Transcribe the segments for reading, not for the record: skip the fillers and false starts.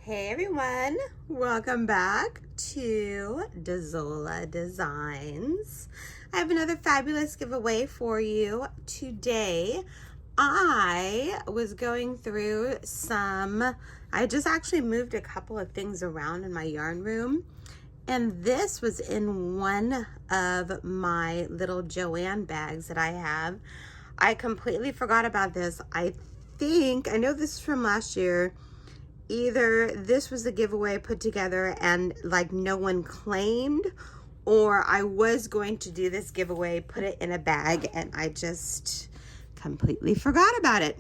Hey everyone, welcome back to Dazola Designs. I have another fabulous giveaway for you today. I was going through I just actually moved a couple of things around in my yarn room, and this was in one of my little Joanne bags that I have. I completely forgot about this. I know this is from last year. Either this was the giveaway put together and like no one claimed, or I was going to do this giveaway, put it in a bag, and I just completely forgot about it.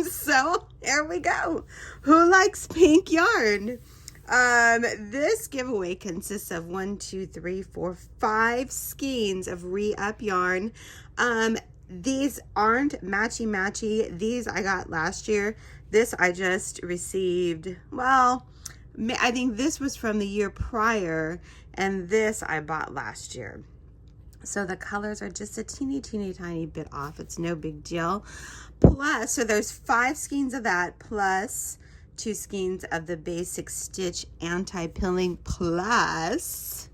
So here we go. Who likes pink yarn? This giveaway consists of 5 skeins of re-up yarn. These aren't matchy-matchy. These I got last year. This I just received, well, I think this was from the year prior, and this I bought last year. So the colors are just a teeny tiny bit off. It's no big deal. Plus, so there's 5 skeins of that, plus 2 skeins of the basic stitch anti-pilling, plus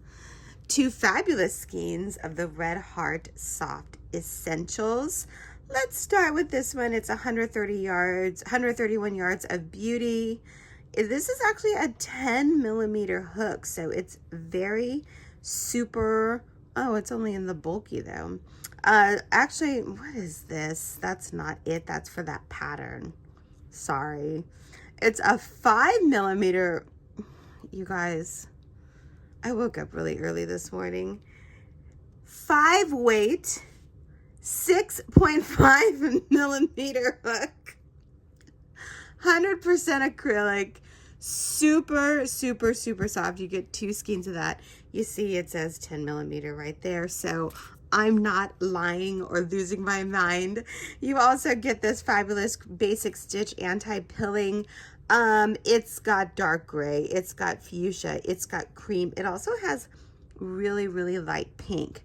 2 fabulous skeins of the Red Heart Soft Essentials. Let's start with this one. It's 131 yards of beauty. This is actually a 10 millimeter hook, so it's very super. Oh, it's only in the bulky though. Actually, what is this? That's not it. That's for that pattern. Sorry. It's a 5 millimeter. You guys, I woke up really early this morning. 5 weight. 6.5 millimeter hook, 100% acrylic, super soft. You get 2 skeins of that. You see it says 10 millimeter right there, so I'm not lying or losing my mind. You also get this fabulous basic stitch anti-pilling. It's got dark gray, it's got fuchsia, it's got cream. It also has really light pink.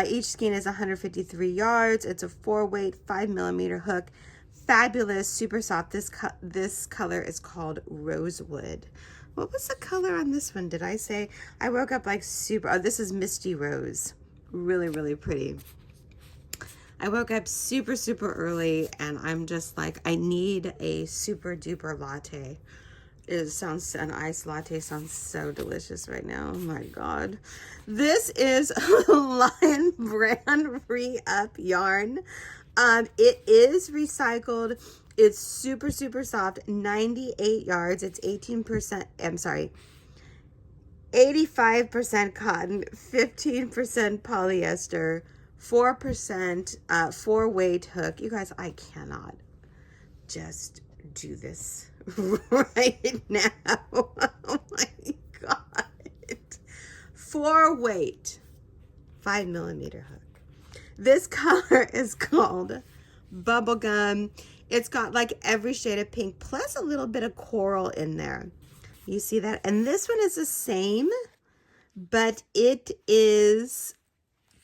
Each skein is 153 yards. It's a 4 weight, 5 millimeter hook. Fabulous, super soft. This color is called Rosewood. What was the color on this one? Did I say? I woke up like super, oh, this is Misty Rose. Really pretty. I woke up super early, and I'm just like, I need a super duper latte. An iced latte sounds so delicious right now. Oh my God. This is Lion Brand Re-Up yarn. It is recycled. It's super soft, 98 yards. It's 85% cotton, 15% polyester, 4% 4 weight hook. You guys, I cannot just do this right now. Oh my God. 4 weight, 5 millimeter hook. This color is called Bubblegum. It's got like every shade of pink plus a little bit of coral in there. You see that? And this one is the same, but it is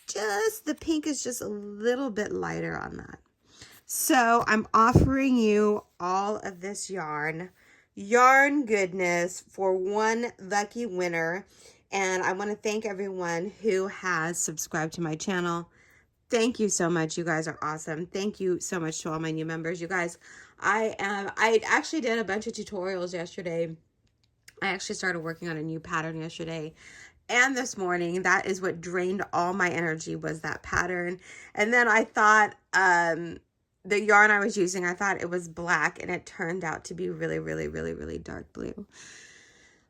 just, the pink is just a little bit lighter on that. So I'm offering you all of this yarn goodness for one lucky winner. And I want to thank everyone who has subscribed to my channel. Thank you so much. You guys are awesome. Thank you so much to all my new members. You guys, I actually did a bunch of tutorials yesterday. I actually started working on a new pattern yesterday and this morning. That is what drained all my energy, was that pattern. And then I thought, the yarn I was using, I thought it was black, and it turned out to be really dark blue.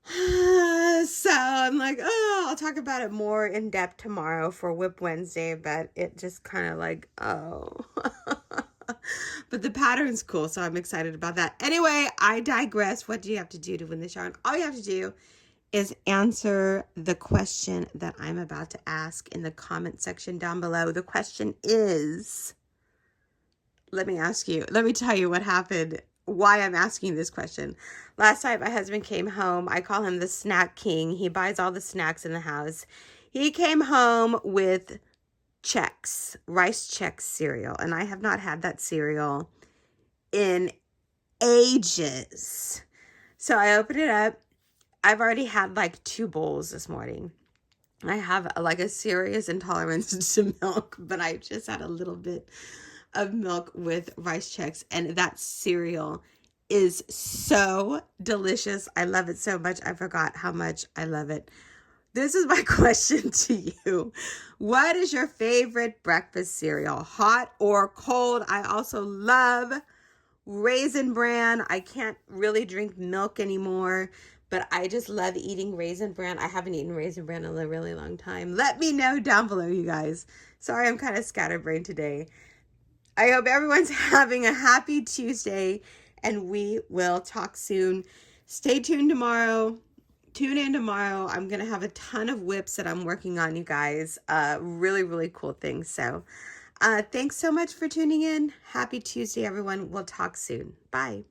So I'm like, oh, I'll talk about it more in depth tomorrow for Whip Wednesday, but it just kind of like, oh. But the pattern's cool, so I'm excited about that. Anyway, I digress. What do you have to do to win this yarn? All you have to do is answer the question that I'm about to ask in the comment section down below. The question is, let me tell you what happened, why I'm asking this question. Last night, my husband came home. I call him the snack king. He buys all the snacks in the house. He came home with Chex, Rice Chex cereal, and I have not had that cereal in ages. So I opened it up. I've already had like 2 bowls this morning. I have like a serious intolerance to milk, but I just had a little bit of milk with rice Chex, and that cereal is so delicious. I love it so much. I forgot how much I love it. This is my question to you. What is your favorite breakfast cereal? Hot or cold? I also love Raisin Bran. I can't really drink milk anymore, but I just love eating Raisin Bran. I haven't eaten Raisin Bran in a really long time. Let me know down below, you guys. Sorry, I'm kind of scatterbrained today. I hope everyone's having a happy Tuesday, and we will talk soon. Stay tuned tomorrow. Tune in tomorrow. I'm going to have a ton of whips that I'm working on, you guys. Really, really cool things. So thanks so much for tuning in. Happy Tuesday, everyone. We'll talk soon. Bye.